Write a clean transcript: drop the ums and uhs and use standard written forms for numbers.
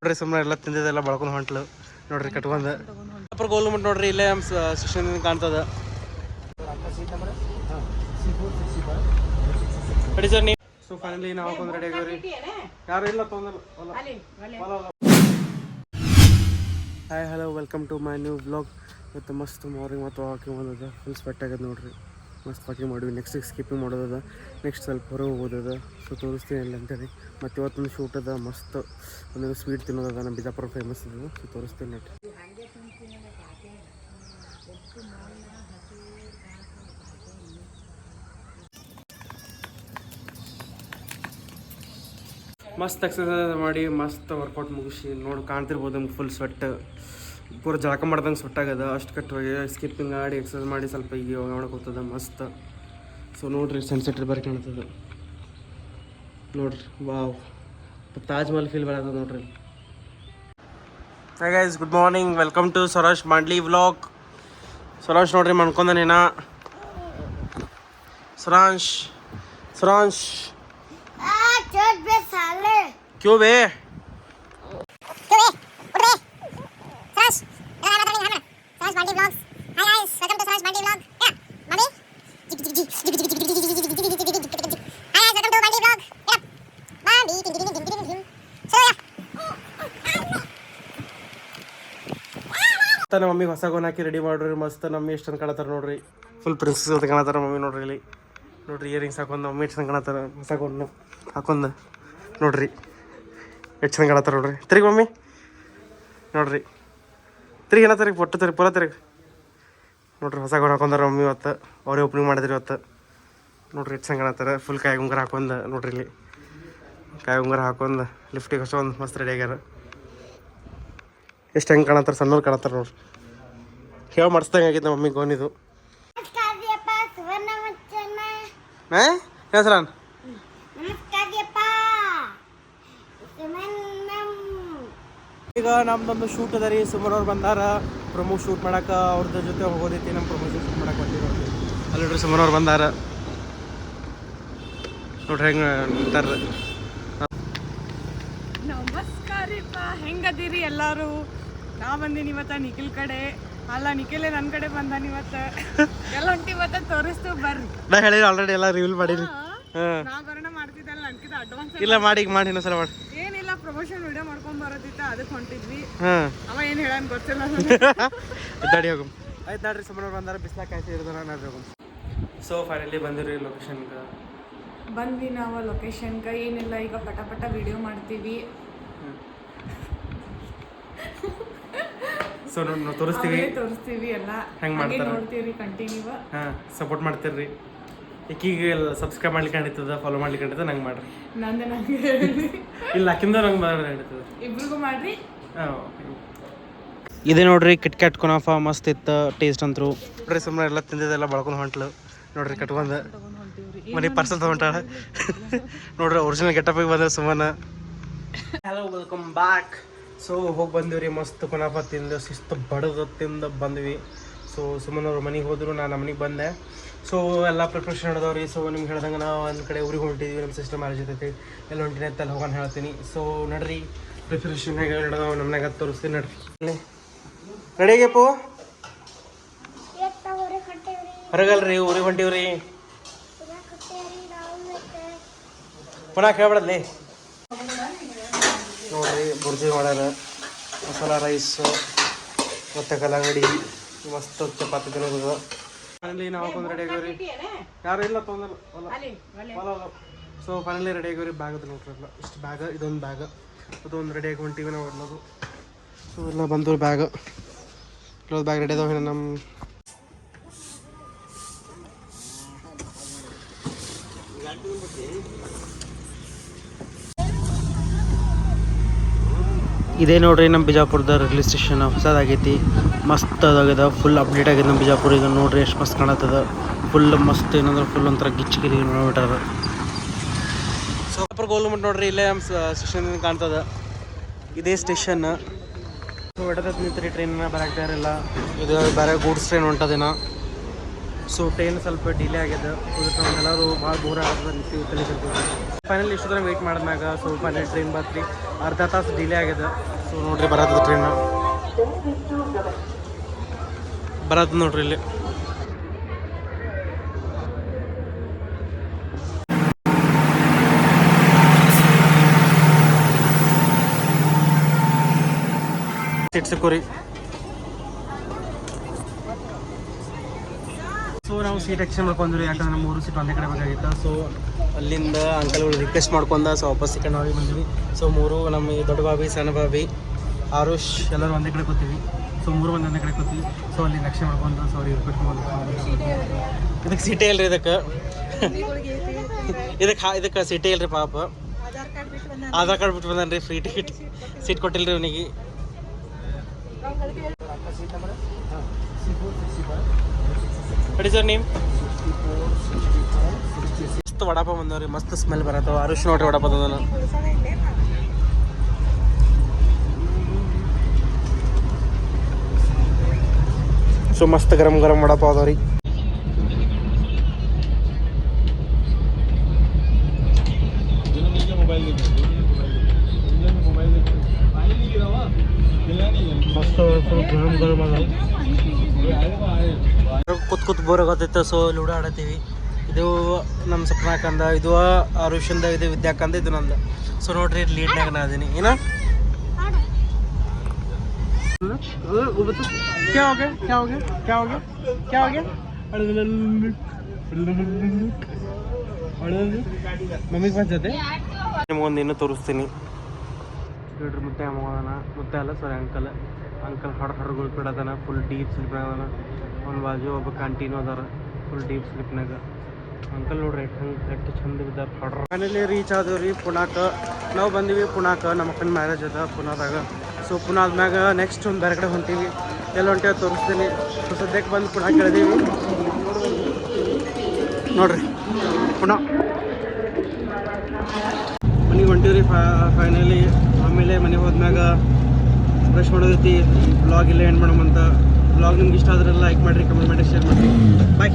ನೋಡ್ರಿ ಸುಮ್ಮನೆ ಎಲ್ಲ ತಿಂದಿದ್ದೆಲ್ಲ ಬಳ್ಕೊಂಡು ಹೊಂಟ್ಲು ನೋಡ್ರಿ ಕಟ್ಕೊಂಡ ಅಪ್ಪರ್ ಗೋಲ್ ಮುಟ್ ನೋಡ್ರಿ ಇಲ್ಲೇ ನಮ್ಮ ಸ್ಟೇಷನ್ ಕಾಣ್ತದ. ರೆಡಿ ಸರ್ ನೀವು. ಸೊ ಫೈನಲಿ ನಾವು ಹಾಕೊಂಡು ರೆಡಿ ಆಗಿವ್ರಿ. ಯಾರು ಇಲ್ಲ ತೊಂದ್ರೆ. Hi hello welcome to my new vlog. ಮತ್ತು ಮಸ್ತ್ ಮಾರ್ನಿಂಗ್ ಮತ್ತು ವಾಕಿಂಗ್ ಬಂದದ. ಫುಲ್ ಸ್ವೆಟ್ ಆಗ್ಯದ ನೋಡ್ರಿ. ಮಸ್ತ್ ವಾಕಿಂಗ್ ಮಾಡಿವಿ. Next skipping ಮಾಡೋದದ. ನೆಕ್ಸ್ಟ್ ಸ್ವಲ್ಪ ಹೊರಗೆ ಹೋಗೋದದ. ಸೊ ತೋರಿಸ್ತೀನಿ ಇಲ್ಲ ಅಂತೇಳಿ. ಮತ್ತು ಇವತ್ತೊಂದು ಶೂಟ್ ಅದ ಮಸ್ತ್ ಒಂದು ಸ್ವೀಟ್ ತಿನ್ನೋದದ. ನಮ್ಮ ಬಿಜಾಪುರ ಫೇಮಸ್ ಅದು. ಸೊ ತೋರಿಸ್ತೀನಿ ನೋಡ್ರಿ. ಮಸ್ತ್ ಎಕ್ಸಸೈಸ್ ಮಾಡಿ ಮಸ್ತ್ ವರ್ಕೌಟ್ ಮುಗಿಸಿ ನೋಡಿ ಕಾಣ್ತಿರ್ಬೋದು ನಮ್ಗೆ ಫುಲ್ ಸ್ವೆಟ್ ಪೂರ ಜಳಕ ಮಾಡ್ದಂಗೆ ಸ್ವೆಟ್ಟಾಗದ. ಅಷ್ಟು ಕಟ್ಟುವಾಗಿ ಸ್ಕಿಪ್ಪಿಂಗ್ ಆಡಿ ಎಕ್ಸಸೈಸ್ ಮಾಡಿ ಸ್ವಲ್ಪ ಈಗ ಯೋಗ ಮಾಡಕ್ಕೆ ಹೋಗ್ತದೆ ಮಸ್ತ್. ಸೊ ನೋಡಿರಿ ಸನ್ಸೆಟ್ ಬರೀ ಕಾಣ್ತದೆ ನೋಡ್ರಿ. ವಾವ್ ತಾಜ್ ಮಹಲ್ ಫೀಲ್ ಬರ್ತದೆ ನೋಡ್ರಿ. Hi guys, good morning. Welcome to Swaraj ಮಾಡ್ಲಿ ವ್ಲಾಗ್. ಸ್ವರಾಜ್ ನೋಡ್ರಿ ಮನ್ಕೊಂಡನೇನ. ಸ್ವರಾಂಶ್ ಸ್ವರಾಂಶ್ क्यों बे? ನಮ್ಮ ಮಮ್ಮಿಗೆ ಹೊಸ ಗೋನ್ ಹಾಕಿ ರೆಡಿ ಮಾಡ್ರಿ. ಮಸ್ತ್ ನಮ್ಮಿ ಎಷ್ಟು ಚಂದ ಕಾಣತ್ತಾರ ನೋಡ್ರಿ. ಫುಲ್ ಪ್ರಿನ್ಸಸ್ ಅಂತ ಕಾಣತ್ತಾರ ಮಮ್ಮಿ ನೋಡ್ರಿ. ಇಲ್ಲಿ ನೋಡ್ರಿ ಇಯರಿಂಗ್ಸ್ ಹಾಕೊಂಡು ಮಮ್ಮಿ ಎಷ್ಟು ಚಂದ ಕಾಣತ್ತಾರ. ಹೊಸ ಗೋನ್ ಹಾಕೊಂಡು ನೋಡ್ರಿ ಎಷ್ಟು ಚಂದ ಕಾಣತ್ತಾರ ನೋಡ್ರಿ. ತಿರುಗಿ ಮಮ್ಮಿ ನೋಡ್ರಿ. ತಿರುಗಿ ಏನೋ ತಿರುಗಿ ಪೊಟ್ಟು ತಿರುಗಿ ಪೂರ ತಿರುಗಿ ನೋಡ್ರಿ. ಹೊಸ ಗೋನ್ ಹಾಕೊಂಡಾರ ಮಮ್ಮಿ ಇವತ್ತು. ಅವರೇ ಓಪನಿಂಗ್ ಮಾಡಿದ್ರಿ ಇವತ್ತು. ನೋಡ್ರಿ ಎಷ್ಟು ಚಂದ ಕಾಣತ್ತಾರ. ಫುಲ್ ಕಾಯಿ ಉಂಗುರ ಹಾಕೊಂಡು ನೋಡ್ರಿ. ಇಲ್ಲಿ ಕಾಯಿ ಉಂಗುರ ಹಾಕೊಂಡು ಲಿಫ್ಟಿಗೆ ಹೊಸ ಒಂದು ಮಸ್ತ್ ರೆಡಿ ಆಗ್ಯಾರ. ಎಷ್ಟು ಹೆಂಗೆ ಕಾಣತ್ತಾರ, ಸಣ್ಣವ್ರು ಕಾಣತ್ತಾರ ನೋಡ್ರಿ. ಹೇಳಿ ಮಾಡಿಸ್ದಂಗೆ ಆಗಿತ್ತು ನಮ್ಮ ಮಮ್ಮಿ ಗೋನಿದು. ಹೆಸರಾನ್ ಈಗ ನಮ್ದೊಂದು ಶೂಟ್ ಅದ ರೀ. ಸುಮಾರವ್ರು ಬಂದಾರ ಪ್ರಮೋ ಶೂಟ್ ಮಾಡಕ್ಕೆ. ಅವ್ರದ್ದು ಜೊತೆ ಹೋಗೋದೈತಿ. ನಮ್ಮ ಪ್ರಮೋಷನ್ ಶೂಟ್ ಮಾಡಕ್ಕೆ ಬಂದಿರೋದು ಅಲ್ಲಿ ನೋಡ್ರಿ. ಸುಮಾರವ್ರು ಬಂದಾರ ನೋಡ್ರಿ ಹೆಂಗೆ ನಿಂತಾರ. ನಮಸ್ಕಾರಪ್ಪ, ಹೆಂಗದಿರಿ ಎಲ್ಲರೂ? ನಾ ಬಂದೀನಿ ಇವತ್ತು ನಿಖಿಲ್ ಕಡೆ. ಅಲ್ಲ, ನಿಖಿಲೇ ನನ್ನ ಕಡೆ ಬಂದಾನ ಇವತ್ತು. ಎಲ್ಲ ಹೊಂಟಿ ಇವತ್ತು ತೋರಿಸ್ತು ಬರ್ರಿ. ನಾ ಹೇಳಿ ಆಲ್ರೆಡಿ ಎಲ್ಲ ರಿವೀಲ್ ಮಾಡೀನಿ. ನಾ ಬರೋಣ ಮಾಡ್ತಿದ್ದಲ್ಲ ನನಗಿಂತ ಅಡ್ವಾನ್ಸ್ ಇಲ್ಲ ಮಾಡಿ ಈಗ ಮಾಡಿ ಇನ್ನೊಂದ್ಸಲ ಮಾಡಿ. ಏನಿಲ್ಲ, ಪ್ರಮೋಷನ್ ವಿಡಿಯೋ ಮಾಡ್ಕೊಂಡ್ ಬರೋದಿತ್ತ, ಅದಕ್ಕೆ ಹೊಂಟಿದ್ವಿ. ಅವ ಏನು ಹೇಳನ್ ಗೊತ್ತಿಲ್ಲ. ದಾಡಿ ಹೋಗಮ್ ಆಯ್ತು ನೋಡ್ರಿ. ಸುಮ್ಮನವ್ರು ಬಂದಾರ ಬಿಸ್ಲಾಕ ಕಾಯ್ತಿ ಇರೋದನ್ನ ನೋಡ್ರಿ ಹೋಗಮ್. ಸೊ ಫೈನಲಿ ಬಂದಿರಿ ಲೊಕೇಶನ್ಗೆ. ಬಂದ್ವಿ ನಾವು ಲೊಕೇಶನ್ಗೆ. ಏನಿಲ್ಲ, ಈಗ ಪಟ ವಿಡಿಯೋ ಮಾಡ್ತೀವಿ. ಸೊ ನಾವು ತೋರಿಸ್ತೀವಿ ಎಲ್ಲ ಹೆಂಗೆ ಮಾಡ್ತಾರೆ ನೋಡ್ತೀವಿ ಕಂಟಿನ್ಯೂ. ಸಪೋರ್ಟ್ ಮಾಡ್ತೀರಿ. ಈಗೀಗ ಸಬ್ಸ್ಕ್ರೈಬ್ ಮಾಡ್ಲಿಕ್ಕೆ ನಡೀತದ, ಫಾಲೋ ಮಾಡ್ಲಿಕ್ಕೆ ನಡೀತದ. ನಂಗೆ ಮಾಡ್ರಿ. ನಂಗೆ ಇಲ್ಲ ಅಕ್ಕಿಂದ ನಂಗೆ ನಡೀತದೆ. ಇಬ್ರಿಗೂ ಮಾಡ್ರಿ. ಇದೇ ನೋಡ್ರಿ ಕಿಟ್ ಕ್ಯಾಟ್ ಕುನಾಫಾ. ಮಸ್ತ್ ಇತ್ತು ಟೇಸ್ಟ್ ಅಂತರು ನೋಡ್ರಿ. ಸುಮ್ಮನೆ ಎಲ್ಲ ತಿಂದಿದ್ದೆಲ್ಲ ಬಳ್ಕೊಂಡು ಹೊಂಟ್ಲು ನೋಡ್ರಿ. ಕಟ್ಕೊಂಡು ಮನೆ ಪಾರ್ಸಲ್ ತೊಗೊಂಟಾಳ ನೋಡ್ರಿ. ಒರಿಜಿನಲ್ ಗೆಟಪಿಗೆ ಬಂದ ಸುಮ್ಮನ. Hello welcome back. ಸೊ ಹೋಗಿ ಬಂದಿವ್ರಿ. ಮಸ್ತ್ ಕುನಾಫಾ ತಿಂದು ಶಿಸ್ತು ಬಡದು ತಿಂದು ಬಂದ್ವಿ. ಸೊ ಸುಮ್ಮನವ್ರು ಮನೆಗೆ ಹೋದ್ರು, ನಾನು ಮನೆಗೆ ಬಂದೆ. ಸೊ ಎಲ್ಲ ಪ್ರಿಪ್ರೇಷನ್ ನಡೆದವ್ರಿ. ಸೊ ನಿಮ್ಗೆ ಹೇಳ್ದಂಗೆ ನಾವು ಒಂದು ಕಡೆ ಊರಿಗೆ ಹೊಂಟಿದ್ವಿ. ನಮ್ಮ ಸಿಸ್ಟರ್ ಮ್ಯಾರೇಜ್ ಇರ್ತೈತಿ. ಎಲ್ಲ ಹೊಂಟಿನಿ ಅಂತ ಅಲ್ಲಿ ಹೋಗೋಣ ಹೇಳ್ತೀನಿ. ಸೊ ನಡ್ರಿ ಪ್ರಿಪ್ರೇಷನ್ ಹೇಗೆ ನಡೆದವ ನಮ್ಮನೆಗೆ ತೋರಿಸ್ತೀನಿ ನಡ್ರಿ. ರೆಡಿ ಆಗ್ಯಪ್ಪು? ಹೊರಗಲ್ರಿ, ಊರಿಗೆ ಹೊಂಟಿವ್ರಿ. ಪುನಃ ಕೇಳ್ಬಿಡಲಿ ನೋಡ್ರಿ. ಬುರ್ಜಿ ಮಾಡ್ಯಾರ, ಮಸಾಲ ರೈಸು ಮತ್ತು ಕಲ್ಲಂಗಡಿ, ಮಸ್ತ್ ಚಪಾತಿ ತಿನ್ನೋದು. ಫೈನಲಿ ನಾವು ಹಾಕೊಂಡು ರೆಡಿ ಆಗಿವ್ರಿ. ಯಾರು ಇಲ್ಲ ತೊಂದಲ್ಲ. ಸೊ ಫೈನಲಿ ರೆಡಿ ಆಗಿವ್ರಿ. ಬ್ಯಾಗ್ ಅದು ನೋಡ್ರಿ. ಎಲ್ಲ ಇಷ್ಟು ಬ್ಯಾಗ್, ಇದೊಂದು ಬ್ಯಾಗ್, ಅದೊಂದು ರೆಡಿ ಆಗಿ ಹೊಂಟಿವಿ ನಾವು ಎಲ್ಲದು. ಸೊ ಎಲ್ಲ ಬಂದು ಬ್ಯಾಗ್ ಇಲ್ಲೊಂದು ಬ್ಯಾಗ್ ರೆಡಿ ಅದಾವೆ ನಮ್ಮ. ಇದೇ ನೋಡ್ರಿ ನಮ್ಮ ಬಿಜಾಪುರದ ರೈಲ್ವೆ ಸ್ಟೇಷನ್. ಹೊಸದಾಗೈತಿ, ಮಸ್ತ್ ಅದಾಗ್ಯದ. ಫುಲ್ ಅಪ್ಡೇಟ್ ಆಗಿದೆ ನಮ್ಮ ಬಿಜಾಪುರ. ಈಗ ನೋಡ್ರಿ ಎಷ್ಟು ಮಸ್ತ್ ಕಾಣತ್ತದ. ಫುಲ್ ಮಸ್ತ್ ಏನಂದ್ರೆ ಫುಲ್ ಒಂಥರ ಗಿಚ್ಚಿಗಿರಿ ನೋಡ್ಬಿಟ್ಟಾರ. ಸೊ ಅಪ್ಪರ್ ಗೋಲ್ ಮುಟ್ ನೋಡ್ರಿ. ಇಲ್ಲೇ ನಮ್ಮ ಸ್ಟೇಷನ್ ಕಾಣ್ತದ. ಇದೇ ಸ್ಟೇಷನ್. ಸೊ ಎಡದ ನಿಂತ್ರಿ ಟ್ರೈನ ಬರಕ್ಕೆ ಇರಲ್ಲ. ಇದು ಬೇರೆ ಗೂಡ್ಸ್ ಟ್ರೈನ್ ಹೊಂಟದೇನ. ಸೊ ಟ್ರೈನ್ ಸ್ವಲ್ಪ ಡಿಲೇ ಆಗ್ಯದ. ಎಲ್ಲರೂ ಭಾಳ ದೂರ ಆಗ್ತದೆ ನಿಂತು ತಲೆ ಫೈನಲಿ ಇಷ್ಟು ಥರ ವೆಯ್ಟ್ ಮಾಡಿದ್ಮ್ಯಾಗ ಸೊ ಫೈನಲ್ ಟ್ರೈನ್ ಬರ್ತ್ರಿ. ಅರ್ಧ ತಾಸು ಡಿಲೇ ಆಗ್ಯದ. ಸೊ ನೋಡ್ರಿ ಬರತ್ತದ ಟ್ರೈನ್ ಬರತ್ತದ ನೋಡ್ರಿ ಇಲ್ಲಿ. ಸೀಟ್ ಸಿಕ್ಕೋರಿ. ಸೊ ನಾವು ಸೀಟ್ ಎಕ್ಸ್ಚೇಂಜ್ ಮಾಡ್ಕೊಂಡ್ರಿ, ಯಾಕಂದ್ರೆ ನಮ್ಮ 3 ಸೀಟ್ ಒಂದೇ ಕಡೆ ಬೇಕಾಗಿತ್ತು. ಸೊ ಅಲ್ಲಿಂದ ಅಂಕಲ್ಗಳು ರಿಕ್ವೆಸ್ಟ್ ಮಾಡ್ಕೊಂಡ ಸೊ ವಾಪಸ್ ಸೆಕೆಂಡ್ ಬಾವಿ ಬಂದ್ವಿ. ಸೊ 3 ನಮ್ಮ ದೊಡ್ಡ ಬಾವಿ, ಸಣ್ಣ ಬಾವಿ, ಆರುಷ್ ಎಲ್ಲರೂ ಒಂದೇ ಕಡೆ ಕೂತೀವಿ. ಸೊ 3 ಮಂದಿ ಒಂದೇ ಕಡೆ ಕೂತೀವಿ. ಸೊ ಅಲ್ಲಿ ರಕ್ಷಣೆ ಮಾಡ್ಕೊಂಡು ಸೊ ಅವ್ರಿಗೆ ರಿಕ್ವೆಸ್ಟ್ ಮಾಡ್ಕೊಂಡು ಇದಕ್ಕೆ ಸೀಟೇ ಇಲ್ಲರಿ, ಇದಕ್ಕೆ ಸೀಟೇ ಇಲ್ಲರಿ ಪಾಪ. ಆಧಾರ್ ಕಾರ್ಡ್ ಬಿಟ್ಟು ಬಂದಾನ್ರಿ, ಫ್ರೀ ಟಿಕೆಟ್ ಸೀಟ್ ಕೊಟ್ಟಿಲ್ರಿ ಅವನಿಗೆ. What is your name? ಮಸ್ತ್ ವಡಾಪಾವ್ ಬಂದವ್ರಿ, ಮಸ್ತ್ ಸ್ಮೆಲ್ ಬರತ್ತವ. ಆರುಷ್ ನೋಡ್ರಿ ವಡಾಪಾವ್ ತಂದನ. ಸೊ ಮಸ್ತ್ ಗರಂ ಗರಂ ವಡಾಪಾವ್ ಅದಾವ್ರಿ. ಮಸ್ತ್ ಗರಂ ಗರಂ ಅದಾವ. ಕೂತ್ ಬೋರ್ ಆಗತ್ತೈತೆ. ಸೊ ಲೂಡೋ ಆಡತ್ತೀವಿ. ಇದು ನಮ್ಮ ಸಪ್ನಾಕಂದ, ಇದು ಆರುಷಂದ, ಇದು ವಿದ್ಯಾಕಂದ, ಇದು ನಂದ. ಸೊ ನೋಡ್ರಿ ಲೀಡ್ನಾಗ ನಾ ಅದೀನಿ. ಏನ ಮಮ್ಮಿಗೆ ಬಂದತೆ ನಿಮ್ಗೊಂದು ಇನ್ನೂ ತೋರಿಸ್ತೀನಿ ನೋಡ್ರಿ. ಮುತ್ತೆ ಅಲ್ಲ ಸರಿ ಅಂಕಲ್ ಹೊರಗಳು ಬಿಡೋದನ, ಫುಲ್ ಡೀಪ್ ಸ್ಲಿಪ್ ಅದಾನ. ಒಂದು ಬಾಜು ಒಬ್ಬ ಕಂಟಿನ್ಯೂ ಅದಾರ ಫುಲ್ ಡೀಪ್ ಸ್ಲಿಪ್ನಾಗ. ಅಂಕಲ್ ನೋಡ್ರಿ ಎಷ್ಟು ಚಂದ ಬಿದ್ದಾರ ಹೊಡ್ರ. ಮನೇಲಿ ರೀಚ್ ಆದೇವು ರೀ ಪುಣಾಕ. ನಾವು ಬಂದೀವಿ ಪುಣಾಕ, ನಮ್ಮ ಅಕ್ಕನ ಮ್ಯಾರೇಜ್ ಅದ ಪುನಾದಾಗ. ಸೊ ಪುನಾದ ಮ್ಯಾಗ ನೆಕ್ಸ್ಟ್ ಒಂದು ಬೇರೆ ಕಡೆ ಹೊಂಟೀವಿ. ಎಲ್ಲ ಹೊಂಟೇವಿ ತೋರಿಸ್ತೀನಿ. ಸೊ ಸದ್ಯಕ್ಕೆ ಬಂದು ಪುಣಾಕ ಕೇಳಿದೀವಿ ನೋಡ್ರಿ. ಪುನಃ ಮನೆಗೆ ಹೊಂಟೀವಿ ರೀ ಫೈನಲಿ. ಆಮೇಲೆ ಮನೆಗೆ ಹೋದ್ಮ್ಯಾಗ ಬ್ರಷ್ ಮಾಡೋದೈತಿ. ವ್ಲಾಗ್ ಇಲ್ಲ ಎಂಡ್ ಮಾಡೋಮಂತ. ವ್ಲಾಗ್ ನಿಮ್ಗೆ ಇಷ್ಟ ಆದ್ರೆ ಲೈಕ್ ಮಾಡಿರಿ, ಕಮೆಂಟ್ ಮಾಡಿ, ಶೇರ್ ಮಾಡಿರಿ. ಬಾಯ್.